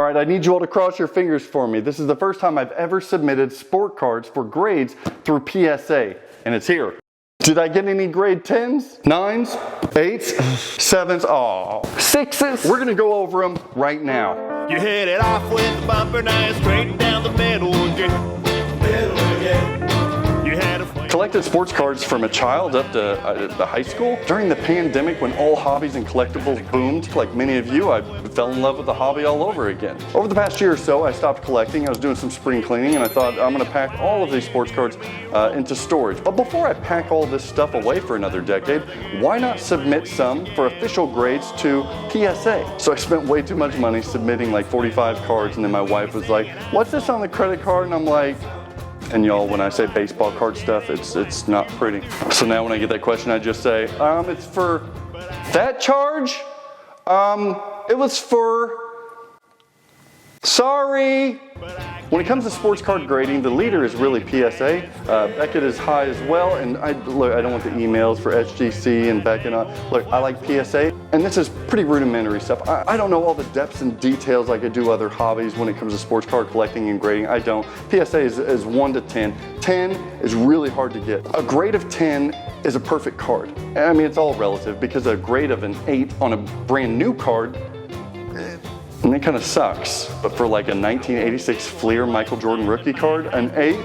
All right, I need you all to cross your fingers for me. This is the first time I've ever submitted sport cards for grades through PSA, and it's here. Did I get any grade 10s, 9s, 8s, 7s, aw, 6s? We're gonna go over them right now. You hit it off with the bumper, now straight down the middle again. You had a Collected sports cards from a child up to the high school. During the pandemic, when all hobbies and collectibles boomed, like many of you, I fell in love with the hobby all over again. Over the past year or so, I stopped collecting. I was doing some spring cleaning, and I thought I'm gonna pack all of these sports cards into storage. But before I pack all this stuff away for another decade, why not submit some for official grades to PSA? So I spent way too much money submitting like 45 cards, and then my wife was like, "What's this on the credit card?" And I'm like, and y'all, when I say baseball card stuff, it's not pretty. So now when I get that question, I just say, it's for that charge? It was for, sorry. When it comes to sports card grading, the leader is really PSA. Beckett is high as well, and look, I don't want the emails for HGC and Beckett. Look, I like PSA, and this is pretty rudimentary stuff. I don't know all the depths and details like I do other hobbies when it comes to sports card collecting and grading. I don't. PSA is 1 to 10. 10 is really hard to get. A grade of 10 is a perfect card. I mean, it's all relative because a grade of an 8 on a brand new card, and it kind of sucks. But for like a 1986 Fleer Michael Jordan rookie card, an 8,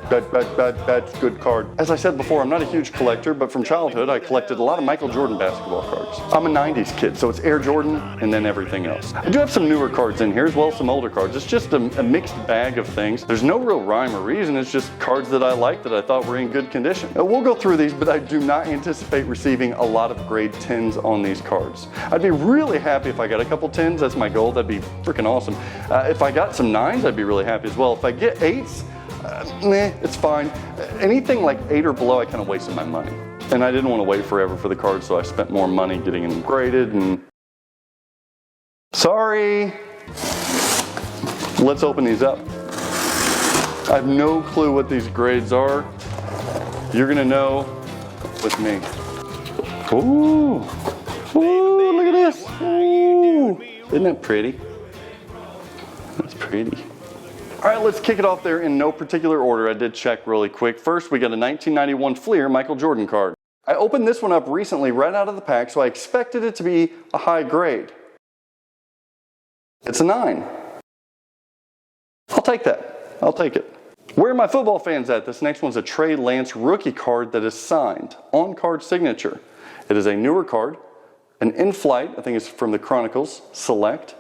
that's a good card. As I said before, I'm not a huge collector, but from childhood, I collected a lot of Michael Jordan basketball cards. I'm a 90s kid, so it's Air Jordan and then everything else. I do have some newer cards in here as well as some older cards. It's just a mixed bag of things. There's no real rhyme or reason. It's just cards that I like that I thought were in good condition. We'll go through these, but I do not anticipate receiving a lot of grade 10s on these cards. I'd be really happy if I got a couple 10s. That's my goal. That'd be freaking awesome. If I got some 9s, I'd be really happy as well. If I get 8s, it's fine. Anything like 8 or below, I kind of wasted my money. And I didn't want to wait forever for the cards, so I spent more money getting them graded and... Sorry! Let's open these up. I have no clue what these grades are. You're gonna know with me. Ooh! Ooh, look at this! Ooh! Isn't that pretty? That's pretty. All right, let's kick it off there in no particular order. I did check really quick. First, we got a 1991 Fleer Michael Jordan card. I opened this one up recently right out of the pack, so I expected it to be a high grade. It's a 9. I'll take that. I'll take it. Where are my football fans at? This next one's a Trey Lance rookie card that is signed, on-card signature. It is a newer card, an in-flight, I think it's from the Chronicles, Select.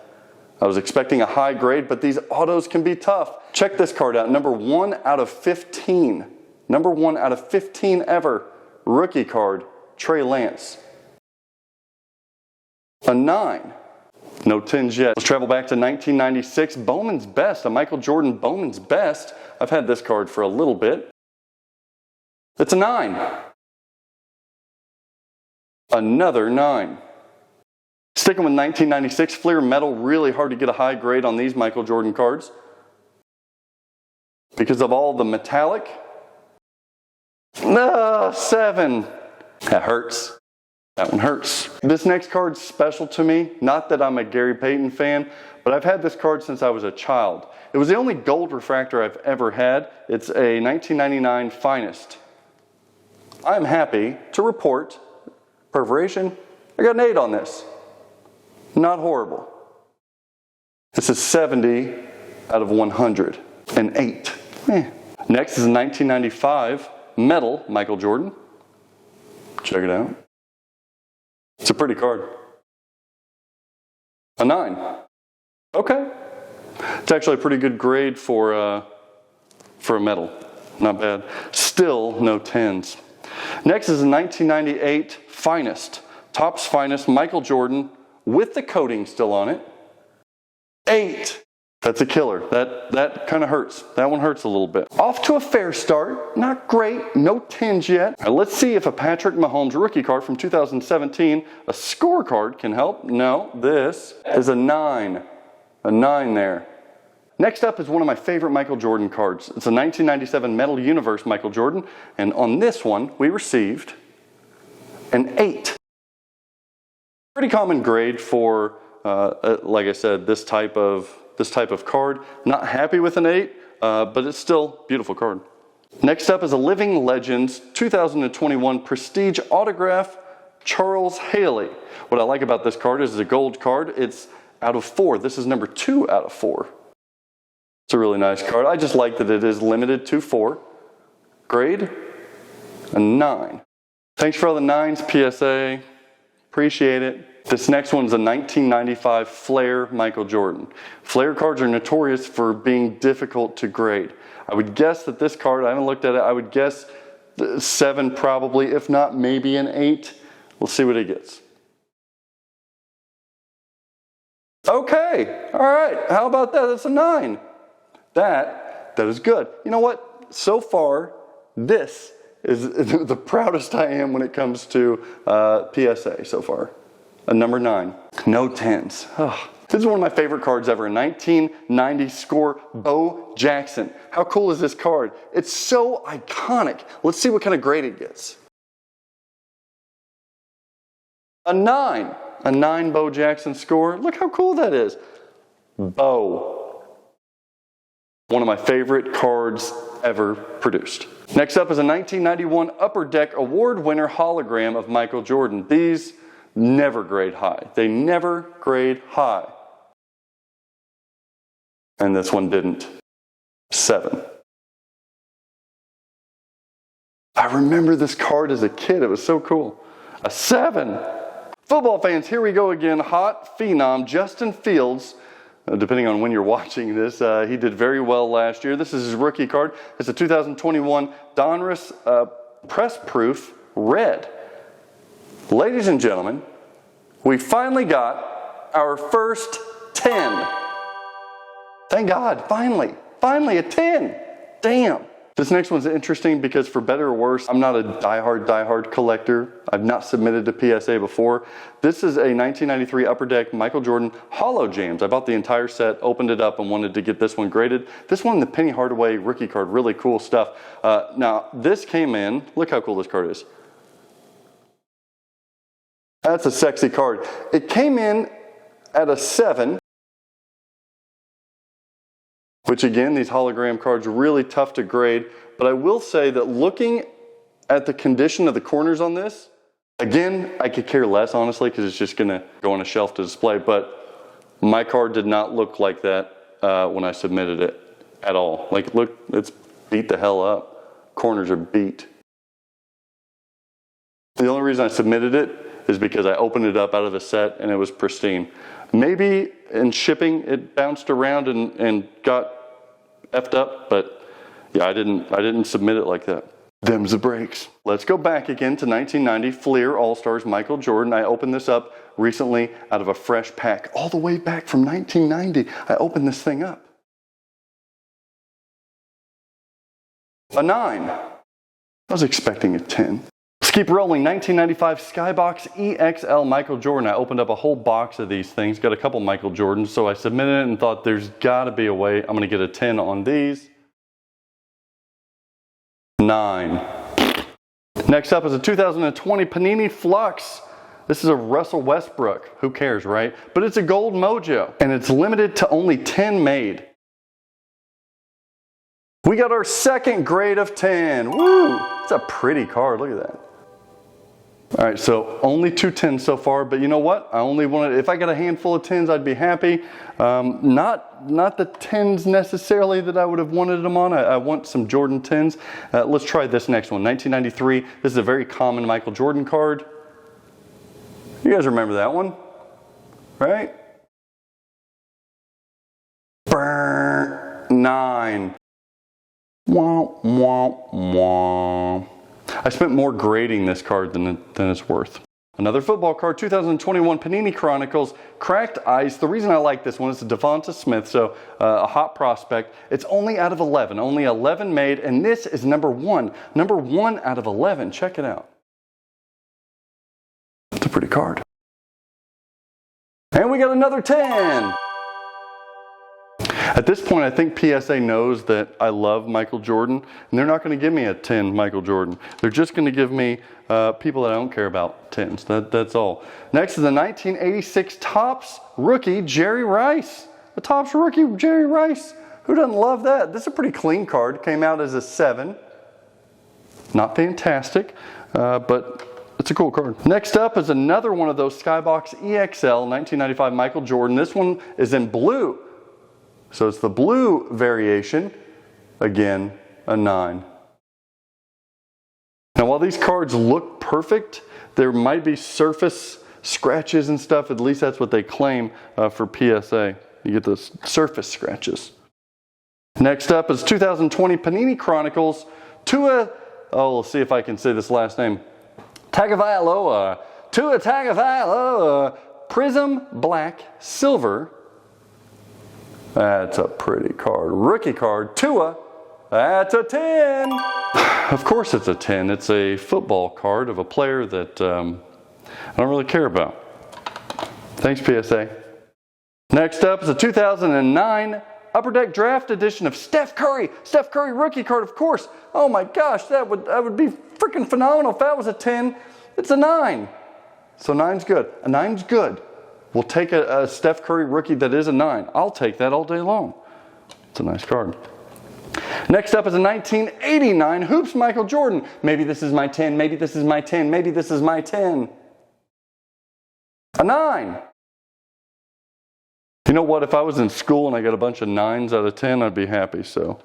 I was expecting a high grade, but these autos can be tough. Check this card out, number 1 out of 15. Number 1 out of 15 ever. Rookie card, Trey Lance. A 9. No 10s yet. Let's travel back to 1996. Bowman's Best, a Michael Jordan Bowman's Best. I've had this card for a little bit. It's a 9. Another 9. Sticking with 1996, Fleer Metal, really hard to get a high grade on these Michael Jordan cards because of all the metallic. 7. That hurts. That one hurts. This next card's special to me. Not that I'm a Gary Payton fan, but I've had this card since I was a child. It was the only gold refractor I've ever had. It's a 1999 Finest. I'm happy to report, perforation, I got an 8 on this. Not horrible. This is 70 out of 100. An 8. Next is a 1995 Metal Michael Jordan. Check it out. It's a pretty card. A 9. Okay. It's actually a pretty good grade for a metal. Not bad. Still no 10s. Next is a 1998 Finest. Topps Finest Michael Jordan with the coating still on it. 8. That's a killer. That kind of hurts. That one hurts a little bit. Off to a fair start. Not great. No 10s yet. Now let's see if a Patrick Mahomes rookie card from 2017, a scorecard, can help. No, this is a 9. A 9 there. Next up is one of my favorite Michael Jordan cards. It's a 1997 Metal Universe Michael Jordan, and on this one we received an 8. Pretty common grade for Like I said, this type of card. Not happy with an 8, but it's still a beautiful card. Next up is a Living Legends 2021 Prestige Autograph, Charles Haley. What I like about this card is it's a gold card. It's out of 4. This is number 2 out of 4. It's a really nice card. I just like that it is limited to 4. Grade, a 9. Thanks for all the 9s, PSA. Appreciate it. This next one's a 1995 Flair Michael Jordan. Flair cards are notorious for being difficult to grade. I would guess that this card, I haven't looked at it, I would guess 7 probably, if not maybe an 8. We'll see what it gets. Okay, all right, how about that? That's a 9. That is good. You know what? So far, this is the proudest I am when it comes to PSA so far. A number 9. No 10s. Oh, this is one of my favorite cards ever. 1990 score, Bo Jackson. How cool is this card? It's so iconic. Let's see what kind of grade it gets. A 9. A 9 Bo Jackson score. Look how cool that is. Bo. One of my favorite cards ever produced. Next up is a 1991 Upper Deck Award winner hologram of Michael Jordan. These never grade high. They never grade high. And this one didn't. 7. I remember this card as a kid. It was so cool. A 7. Football fans, here we go again. Hot phenom Justin Fields. Depending on when you're watching this, he did very well last year. This is his rookie card. It's a 2021 Donruss Press Proof Red. Ladies and gentlemen, we finally got our first 10. Thank God, finally a 10. Damn. This next one's interesting because for better or worse, I'm not a diehard collector. I've not submitted to PSA before. This is a 1993 Upper Deck Michael Jordan Holo Jams. I bought the entire set, opened it up, and wanted to get this one graded. This one, the Penny Hardaway rookie card, really cool stuff. Now, this came in, look how cool this card is. That's a sexy card. It came in at a 7. Which again, these hologram cards are really tough to grade, but I will say that looking at the condition of the corners on this, again, I could care less honestly because it's just gonna go on a shelf to display, but my card did not look like that when I submitted it at all. Like look, it's beat the hell up. Corners are beat. The only reason I submitted it is because I opened it up out of the set and it was pristine. Maybe in shipping it bounced around and got effed up, but yeah, I didn't submit it like that. Them's the breaks. Let's go back again to 1990 Fleer All-Stars Michael Jordan. I opened this up recently out of a fresh pack, all the way back from 1990. I opened this thing up. A 9. I was expecting a 10. Let's keep rolling. 1995 Skybox EXL Michael Jordan. I opened up a whole box of these things. Got a couple Michael Jordans, so I submitted it and thought there's got to be a way I'm going to get a 10 on these. 9. Next up is a 2020 Panini Flux. This is a Russell Westbrook. Who cares, right? But it's a gold mojo, and it's limited to only 10 made. We got our second grade of 10. Woo! It's a pretty card. Look at that. All right, so only 2 10s so far, but you know what? I only wanted, if I got a handful of 10s, I'd be happy. Not the 10s necessarily that I would have wanted them on. I want some Jordan 10s. Let's try this next one, 1993. This is a very common Michael Jordan card. You guys remember that one, right? Burn 9. Wah, wah, wah. I spent more grading this card than it's worth. Another football card, 2021 Panini Chronicles, Cracked Ice. The reason I like this one is Devonta Smith, so a hot prospect. It's only out of 11, only 11 made, and this is number 1. Number 1 out of 11, check it out. It's a pretty card. And we got another 10. At this point, I think PSA knows that I love Michael Jordan, and they're not going to give me a 10 Michael Jordan. They're just going to give me people that I don't care about 10s. That's all. Next is the 1986 Topps rookie, Jerry Rice. The Topps rookie, Jerry Rice. Who doesn't love that? This is a pretty clean card. Came out as a 7. Not fantastic, but it's a cool card. Next up is another one of those Skybox EXL 1995 Michael Jordan. This one is in blue. So it's the blue variation. Again, a 9. Now while these cards look perfect, there might be surface scratches and stuff. At least that's what they claim for PSA. You get the surface scratches. Next up is 2020 Panini Chronicles Tua, let's see if I can say this last name. Tagovailoa. Tua Tagovailoa. Prism Black Silver. That's a pretty card. Rookie card. Tua. That's a 10. Of course it's a 10. It's a football card of a player that I don't really care about. Thanks, PSA. Next up is a 2009 Upper Deck Draft Edition of Steph Curry. Steph Curry rookie card, of course. Oh my gosh, that would be freaking phenomenal if that was a 10. It's a 9. So 9's good. A 9's good. We'll take a Steph Curry rookie that is a 9. I'll take that all day long. It's a nice card. Next up is a 1989 Hoops Michael Jordan. Maybe this is my 10. Maybe this is my 10. Maybe this is my 10. A 9. You know what? If I was in school and I got a bunch of 9s out of 10, I'd be happy. So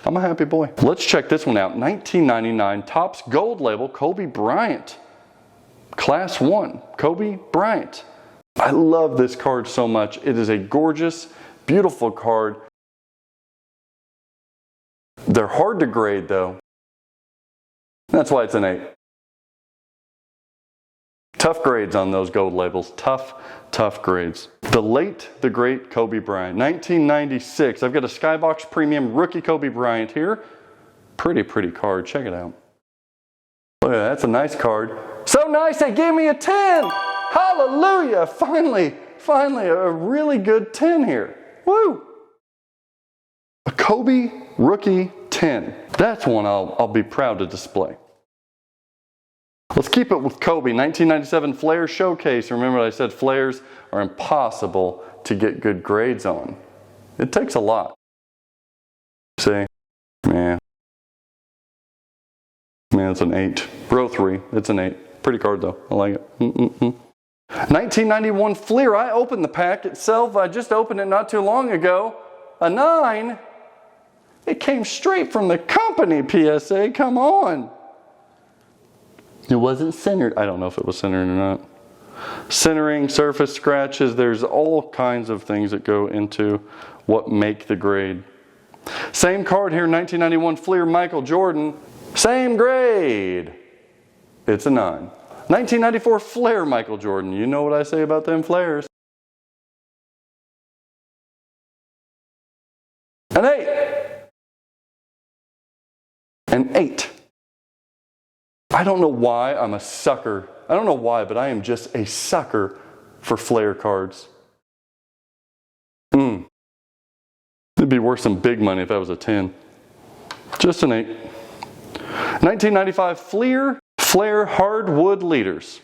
I'm a happy boy. Let's check this one out. 1999 Topps Gold Label Kobe Bryant. Class 1. Kobe Bryant. I love this card so much. It is a gorgeous, beautiful card. They're hard to grade though. That's why it's an 8. Tough grades on those gold labels. Tough grades. The great Kobe Bryant. 1996. I've got a Skybox Premium Rookie Kobe Bryant here. Pretty card. Check it out. Oh yeah, that's a nice card. So nice they gave me a 10. Hallelujah. Finally a really good 10 here. Woo. A Kobe Rookie 10. That's one I'll be proud to display. Let's keep it with Kobe. 1997 Flair Showcase. Remember I said Flairs are impossible to get good grades on. It takes a lot. See? Man, it's an 8. Row 3. It's an 8. Pretty card though. I like it. 1991 Fleer. I opened the pack itself. I just opened it not too long ago. A 9. It came straight from the company, PSA. Come on. It wasn't centered. I don't know if it was centered or not. Centering, surface scratches, there's all kinds of things that go into what make the grade. Same card here, 1991 Fleer Michael Jordan. Same grade. It's a 9. 1994 Flair Michael Jordan. You know what I say about them Flairs. An 8. An 8. I don't know why I'm a sucker. I don't know why, but I am just a sucker for Flair cards. It'd be worth some big money if that was a 10. Just an 8. 1995 Flair Hardwood Leaders.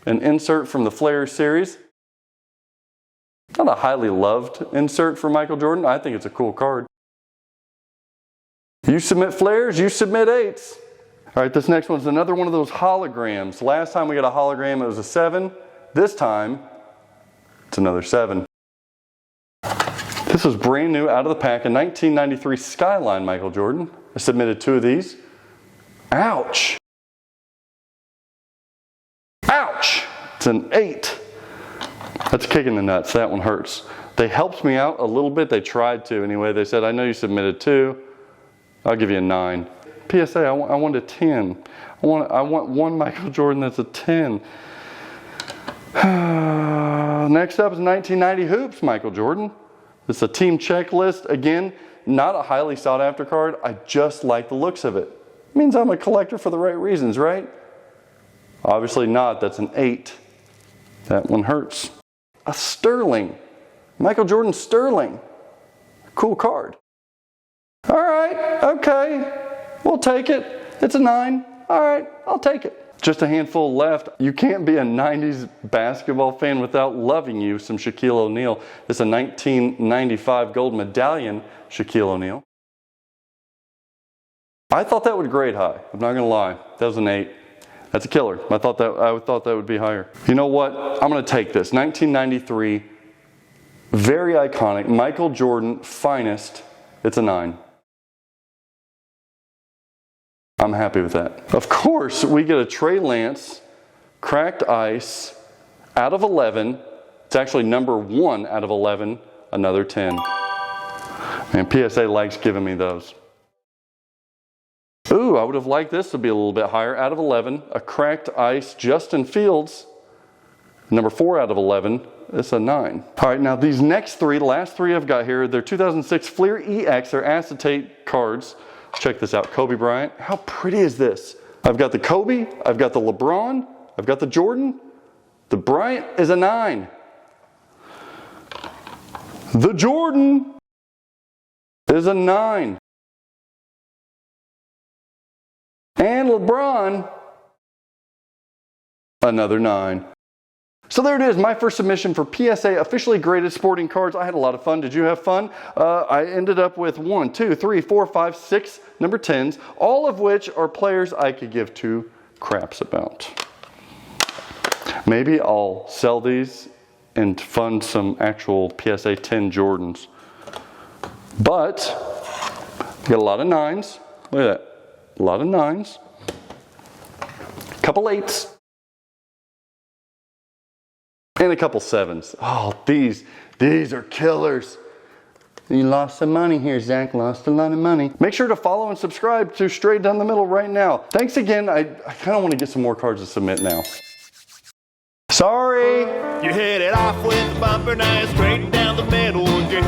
An insert from the Flair series. Not a highly loved insert for Michael Jordan. I think it's a cool card. You submit Flairs, you submit 8s. All right, this next one's another one of those holograms. Last time we got a hologram, it was a 7. This time, it's another 7. This was brand new out of the pack, a 1993 Skyline Michael Jordan. I submitted 2 of these. Ouch! Ouch! It's an 8. That's a kick in the nuts. That one hurts. They helped me out a little bit. They tried to anyway. They said, I know you submitted 2. I'll give you a 9. PSA, I want a 10. I want one Michael Jordan that's a 10. Next up is 1990 Hoops Michael Jordan. It's a team checklist. Again, not a highly sought after card. I just like the looks of it. It means I'm a collector for the right reasons, right? Obviously not. That's an 8. That one hurts. A Sterling. Michael Jordan Sterling. Cool card. All right, okay, we'll take it. It's a 9. All right, I'll take it. Just a handful left. You can't be a 90s basketball fan without loving you some Shaquille O'Neal. It's a 1995 gold medallion Shaquille O'Neal. I thought that would grade high. I'm not gonna lie. That was an 8. That's a killer. I thought that would be higher. You know what? I'm gonna take this. 1993, very iconic. Michael Jordan, finest. It's a 9. I'm happy with that. Of course, we get a Trey Lance, cracked ice, out of 11. It's actually number 1 out of 11, another 10. And PSA likes giving me those. Ooh, I would have liked this to be a little bit higher. Out of 11, a cracked ice, Justin Fields, number 4 out of 11. It's a 9. All right, now these next 3, the last 3 I've got here, they're 2006 Fleer EX. They're acetate cards. Check this out, Kobe Bryant. How pretty is this? I've got the Kobe, I've got the LeBron, I've got the Jordan. The Bryant is a 9. The Jordan is a 9. And LeBron, another 9. So there it is, my first submission for PSA officially graded sporting cards. I had a lot of fun. Did you have fun? I ended up with 1, 2, 3, 4, 5, 6 number 10s, all of which are players I could give 2 craps about. Maybe I'll sell these and fund some actual PSA 10 Jordans. But, we got a lot of 9s. Look at that. A lot of 9s. A couple 8s. And a couple 7s. Oh, these are killers. You lost some money here, Zach. Lost a lot of money. Make sure to follow and subscribe to Straight Down the Middle right now. Thanks again. I kind of want to get some more cards to submit now. Sorry. You hit it off with the bumper, now you're straight down the middle again.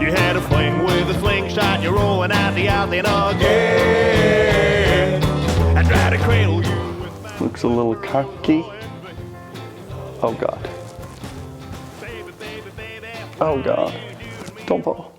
You had a fling with a slingshot, you're rolling out the outlet again. I try to cradle you with my Looks a little cocky. Oh God. Oh God. Don't fall.